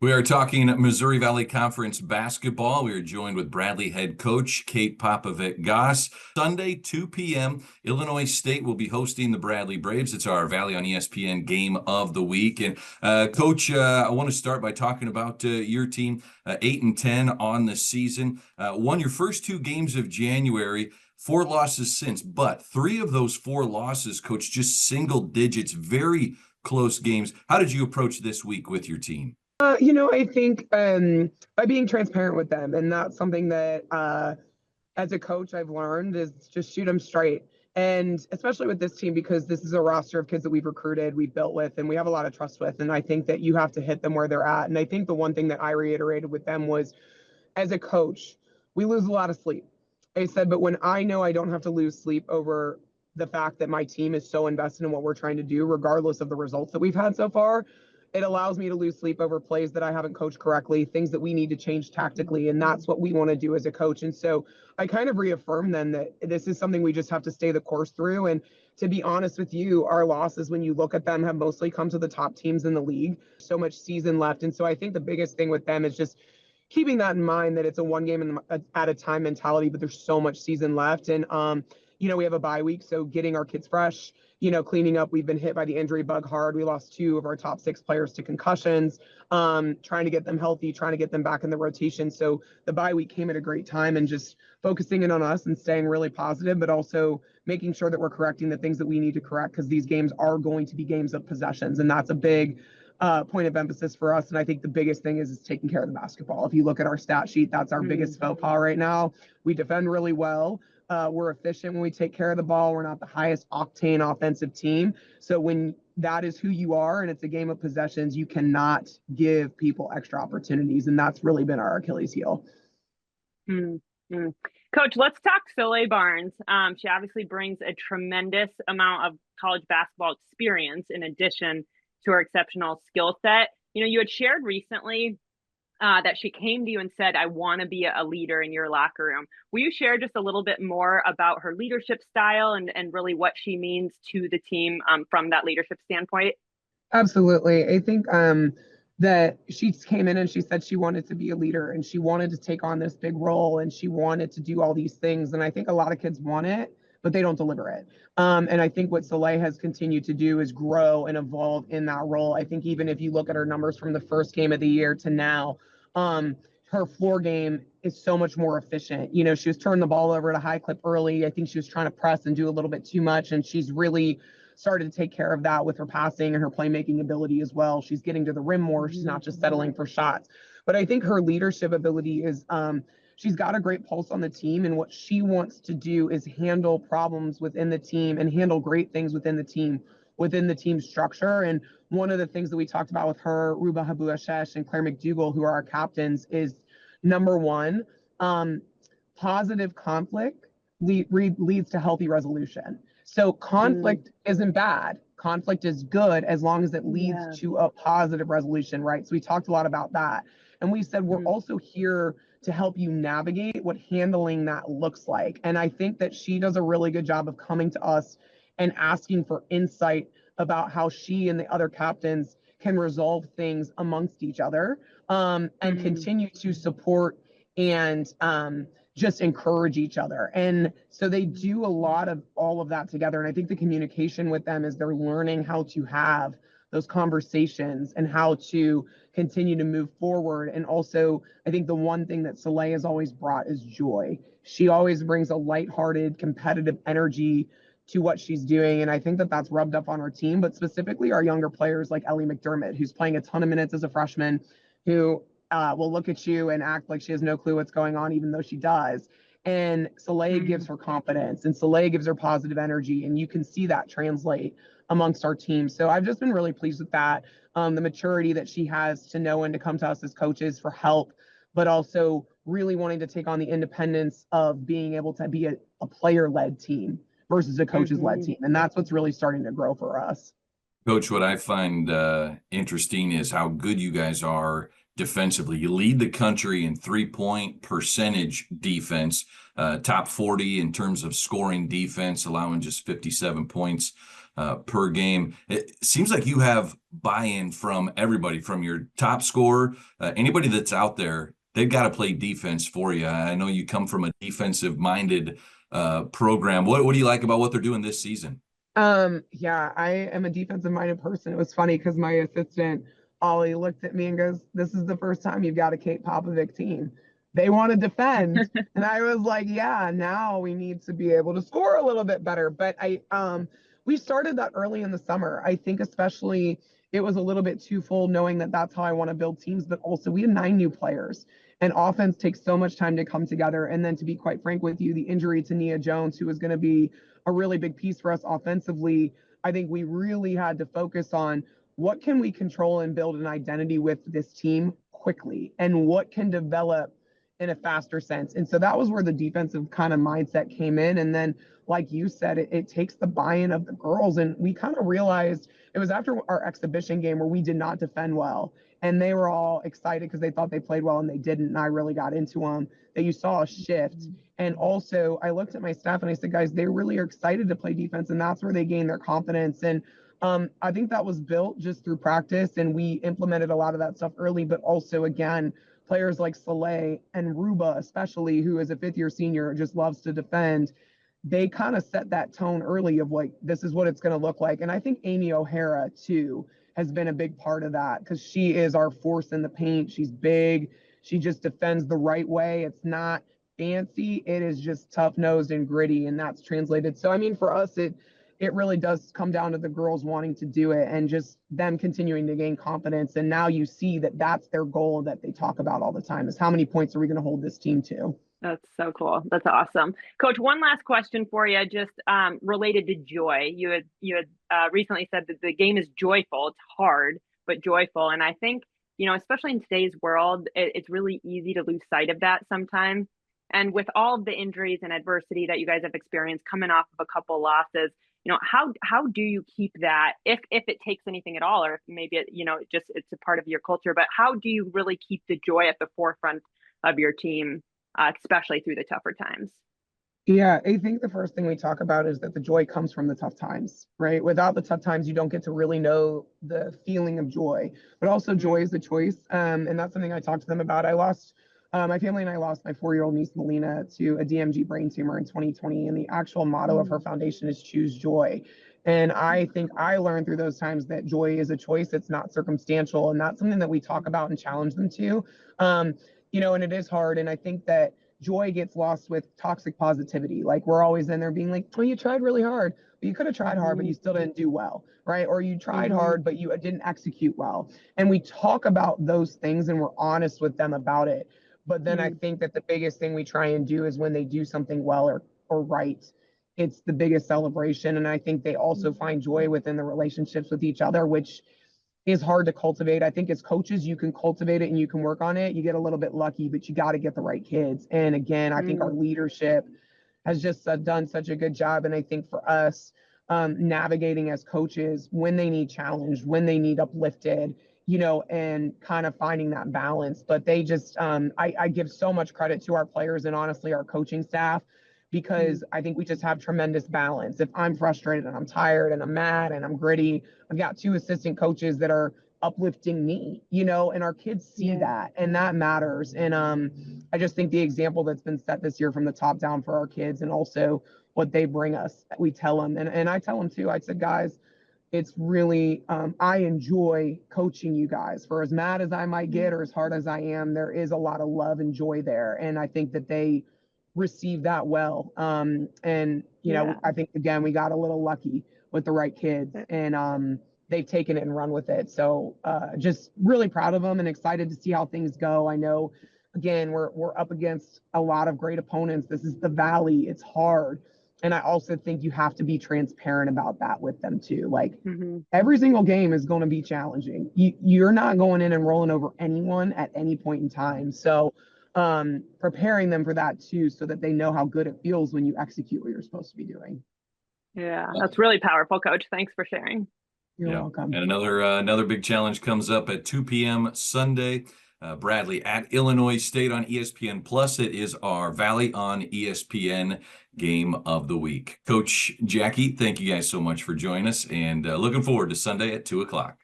We are talking Missouri Valley Conference basketball. We are joined with Bradley head coach Kate Popovec Goss. Sunday, 2 p.m., Illinois State will be hosting the Bradley Braves. It's our Valley on ESPN game of the week. And Coach, I want to start by talking about your team, 8-10 on the season. Won your first two games of January. Four losses since, but three of those four losses, Coach, just single digits, very close games. How did you approach this week with your team? I think by being transparent with them, and that's something that as a coach I've learned is just shoot them straight. And especially with this team, because this is a roster of kids that we've recruited, we've built with, and we have a lot of trust with. And I think that you have to hit them where they're at. And I think the one thing that I reiterated with them was, as a coach, we lose a lot of sleep. I said, but when I know I don't have to lose sleep over the fact that my team is so invested in what we're trying to do, regardless of the results that we've had so far, it allows me to lose sleep over plays that I haven't coached correctly, things that we need to change tactically. And that's what we want to do as a coach. And so I kind of reaffirm then that this is something we just have to stay the course through. And to be honest with you, our losses, when you look at them, have mostly come to the top teams in the league. So much season left. And so I think the biggest thing with them is just keeping that in mind, that it's a one game at a time mentality, but there's so much season left. And, we have a bye week. So getting our kids fresh, cleaning up. We've been hit by the injury bug hard. We lost two of our top six players to concussions, trying to get them healthy, trying to get them back in the rotation. So the bye week came at a great time, and just focusing in on us and staying really positive, but also making sure that we're correcting the things that we need to correct, because these games are going to be games of possessions. And that's a big point of emphasis for us. And I think the biggest thing is taking care of the basketball. If you look at our stat sheet, that's our biggest faux pas right now. We defend really well. We're efficient when we take care of the ball. We're not the highest octane offensive team. So when that is who you are and it's a game of possessions, you cannot give people extra opportunities. And that's really been our Achilles heel. Mm-hmm. Coach, let's talk Soleil Barnes. She obviously brings a tremendous amount of college basketball experience in addition to her exceptional skill set. You had shared recently that she came to you and said, I want to be a leader in your locker room. Will you share just a little bit more about her leadership style and really what she means to the team from that leadership standpoint? Absolutely. I think that she came in and she said she wanted to be a leader and she wanted to take on this big role and she wanted to do all these things. And I think a lot of kids want it, but they don't deliver it. And I think what Soleil has continued to do is grow and evolve in that role. I think even if you look at her numbers from the first game of the year to now, her floor game is so much more efficient. She was turning the ball over at a high clip early. I think she was trying to press and do a little bit too much, and she's really started to take care of that with her passing and her playmaking ability as well. She's getting to the rim more. She's not just settling for shots. But I think her leadership ability is she's got a great pulse on the team, and what she wants to do is handle problems within the team and handle great things within the team structure. And one of the things that we talked about with her, Ruba Habu-Ashesh and Claire McDougall, who are our captains, is number one, positive conflict leads to healthy resolution. So conflict isn't bad. Conflict is good as long as it leads to a positive resolution, right? So we talked a lot about that. And we said, we're also here to help you navigate what handling that looks like. And I think that she does a really good job of coming to us and asking for insight about how she and the other captains can resolve things amongst each other, and continue to support and just encourage each other. And so they do a lot of all of that together. And I think the communication with them is they're learning how to have those conversations and how to continue to move forward. And also, I think the one thing that Soleil has always brought is joy. She always brings a lighthearted, competitive energy to what she's doing. And I think that that's rubbed up on our team, but specifically our younger players like Ellie McDermott, who's playing a ton of minutes as a freshman, who will look at you and act like she has no clue what's going on, even though she does. And Soleil gives her confidence and Soleil gives her positive energy. And you can see that translate amongst our team. So I've just been really pleased with that. The maturity that she has to know when to come to us as coaches for help, but also really wanting to take on the independence of being able to be a player-led team versus a coaches-led team. And that's what's really starting to grow for us. Coach, what I find interesting is how good you guys are defensively. You lead the country in three-point percentage defense, top 40 in terms of scoring defense, allowing just 57 points per game. It seems like you have buy-in from everybody, from your top scorer, anybody that's out there. They've got to play defense for you. I know you come from a defensive-minded program. What do you like about what they're doing this season? Yeah, I am a defensive-minded person. It was funny because my assistant Ollie looked at me and goes, "This is the first time you've got a Kate Popovec team. They want to defend." And I was like, "Yeah, now we need to be able to score a little bit better." But we started that early in the summer. I think especially it was a little bit twofold, knowing that that's how I want to build teams, but also we had 9 new players. And offense takes so much time to come together. And then, to be quite frank with you, the injury to Nia Jones, who was going to be a really big piece for us offensively, I think we really had to focus on what can we control and build an identity with this team quickly, and what can develop in a faster sense. And so that was where the defensive kind of mindset came in. And then, like you said, it takes the buy-in of the girls. And we kind of realized it was after our exhibition game where we did not defend well. And they were all excited because they thought they played well and they didn't. And I really got into them, that you saw a shift. And also, I looked at my staff and I said, guys, they really are excited to play defense. And that's where they gain their confidence. And I think that was built just through practice. And we implemented a lot of that stuff early. But also, again, players like Soleil and Ruba, especially, who is a fifth-year senior, just loves to defend. They kind of set that tone early of like, this is what it's going to look like. And I think Amy O'Hara, too, has been a big part of that, because she is our force in the paint. She's big. She just defends the right way. It's not fancy. It is just tough-nosed and gritty, and that's translated. So, I mean, for us, it really does come down to the girls wanting to do it and just them continuing to gain confidence. And now you see that that's their goal that they talk about all the time, is how many points are we going to hold this team to? That's so cool. That's awesome. Coach, one last question for you, just related to joy. You had recently said that the game is joyful. It's hard, but joyful. And I think, especially in today's world, it's really easy to lose sight of that sometimes. And with all of the injuries and adversity that you guys have experienced coming off of a couple losses, how do you keep that, if it takes anything at all, or if maybe it's a part of your culture, but how do you really keep the joy at the forefront of your team, especially through the tougher times? Yeah, I think the first thing we talk about is that the joy comes from the tough times, right? Without the tough times, you don't get to really know the feeling of joy. But also, joy is a choice, and that's something I talked to them about. I lost my family, and I lost my 4-year-old niece Melina to a DMG brain tumor in 2020, and the actual motto of her foundation is "Choose Joy." And I think I learned through those times that joy is a choice. It's not circumstantial, and that's something that we talk about and challenge them to. And it is hard, and I think that joy gets lost with toxic positivity. Like, we're always in there being like, "Oh, you tried really hard, but you could have tried hard, but you still didn't do well," right? Or you tried hard, but you didn't execute well. And we talk about those things and we're honest with them about it. But then I think that the biggest thing we try and do is when they do something well or right, it's the biggest celebration. And I think they also find joy within the relationships with each other, which is hard to cultivate. I think as coaches, you can cultivate it and you can work on it. You get a little bit lucky, but you got to get the right kids. And again, I think our leadership has just done such a good job. And I think for us, navigating as coaches when they need challenged, when they need uplifted, and kind of finding that balance. But they just, I give so much credit to our players and honestly our coaching staff, because I think we just have tremendous balance. If I'm frustrated and I'm tired and I'm mad and I'm gritty, I've got 2 assistant coaches that are uplifting me, and our kids see that, and that matters. And I just think the example that's been set this year from the top down for our kids, and also what they bring us, we tell them, and I tell them too. I said, guys, it's really, I enjoy coaching you guys. For as mad as I might get or as hard as I am, there is a lot of love and joy there. And I think that they receive that well. I think, again, we got a little lucky with the right kids, and they've taken it and run with it. So just really proud of them and excited to see how things go. I know, again, we're up against a lot of great opponents. This is the Valley. It's hard. And I also think you have to be transparent about that with them too. Like, every single game is going to be challenging. You're not going in and rolling over anyone at any point in time. So preparing them for that too, so that they know how good it feels when you execute what you're supposed to be doing. Yeah, that's really powerful, Coach. Thanks for sharing. You're welcome. And another big challenge comes up at 2 p.m. Sunday. Bradley at Illinois State on ESPN Plus. It is our Valley on ESPN game of the week. Coach Jacqui, thank you guys so much for joining us, and looking forward to Sunday at 2 o'clock.